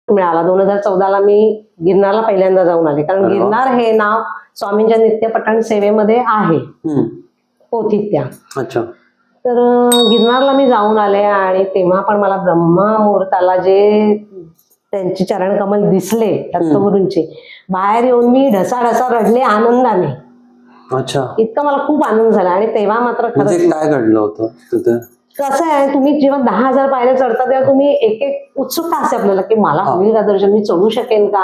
मिळाला. 2014ला मी गिरनारला पहिल्यांदा जाऊन आले, कारण गिरनार हे नाव स्वामींच्या नित्यपठण सेवेमध्ये आहे पोथीत त्या. अच्छा. तर गिरनारला मी जाऊन आले आणि तेव्हा पण मला ब्रह्ममुहूर्ताला जे त्यांचे चरण कमल दिसले दत्तगुरूंचे, बाहेर येऊन मी ढसाढसा रडले आनंदाने. अच्छा. इतका मला खूप आनंद झाला. आणि तेव्हा मात्र खरंच काय घडलं होतं तिथे? कसं आहे, तुम्ही जेव्हा 10,000 पायऱ्या चढता तेव्हा तुम्ही एक एक उत्सुकता असते आपल्याला की मला होईल का दर्शन, मी चढू शकेन का,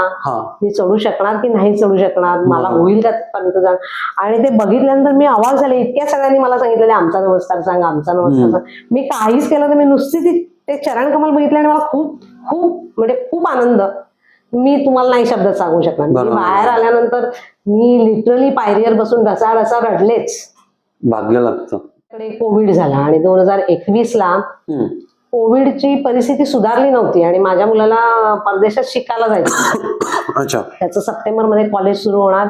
मी चढू शकणार की नाही चढू शकणार, मला होईल का तिथपर्यंत जाण. आणि ते बघितल्यानंतर मी अवाक झाले. इतक्या सगळ्यांनी मला सांगितलेले आमचा नमस्कार सांग, आमचा नमस्कार सांग. मी काहीच केलं तर मी नुसती ते चरण कमल बघितले आणि मला खूप खूप म्हणजे खूप आनंद, मी तुम्हाला नाही शब्दात सांगू शकणार. मी बाहेर आल्यानंतर मी लिटरली पायरीवर बसून ढसाढसा रडलेच. भाग्य लागतं. कोविड झाला आणि 2021ला कोविडची परिस्थिती सुधारली नव्हती आणि माझ्या मुलाला परदेशात शिकायला जायचं. अच्छा. त्याचं सप्टेंबरमध्ये कॉलेज सुरू होणार,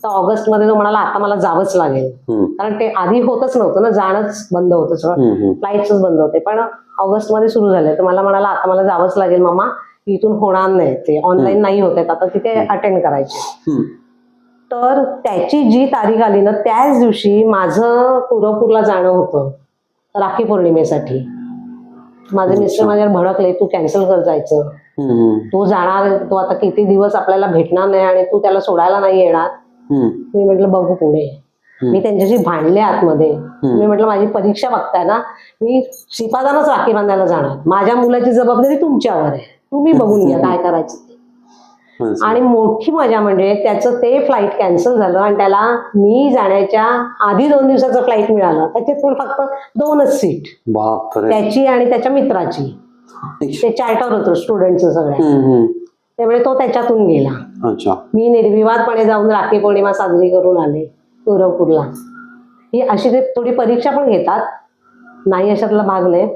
तर ऑगस्टमध्ये तो म्हणाला आता मला जावंच लागेल. कारण ते आधी होतच नव्हतं ना, जाणंच बंद होतं, सगळं फ्लाईट्सच बंद होते. पण ऑगस्टमध्ये सुरू झाले, तर मला म्हणाला आता मला जावंच लागेल मामा, इथून होणार नाही, ते ऑनलाईन नाही होत आता तिथे अटेंड करायचे. तर त्याची जी तारीख आली ना, त्याच दिवशी माझं तुळजापूरला जाणं होतं राखी पौर्णिमेसाठी. माझे मिस्टर माझ्यावर भडकले, तू कॅन्सल कर जायचं, तू जाणार, तू आता किती दिवस आपल्याला भेटणार नाही आणि तू त्याला सोडायला नाही येणार. मी म्हटलं बघू पुढे. मी त्यांच्याशी भांडले आतमध्ये. मी म्हटलं माझी परीक्षा बघताय ना, मी श्रीपादांनाच राखी बांधायला जाणार, माझ्या मुलाची जबाबदारी तुमच्यावर आहे, तुम्ही बघून घ्या काय करायचं. आणि मोठी मजा म्हणजे त्याचं ते फ्लाईट कॅन्सल झालं आणि त्याला मी जाण्याच्या आधी 2 दिवसाचं फ्लाईट मिळालं. त्याच्यात पण फक्त 2च सीट, त्याची आणि त्याच्या मित्राची. ते चार्टर होतं स्टुडंटचं सगळ्या, त्यामुळे तो त्याच्यातून गेला. मी निर्विवादपणे जाऊन राखी पौर्णिमा साजरी करून आले तुळजापूरला. ही अशी ते थोडी परीक्षा पण घेतात, नाही अशातला भाग नाही.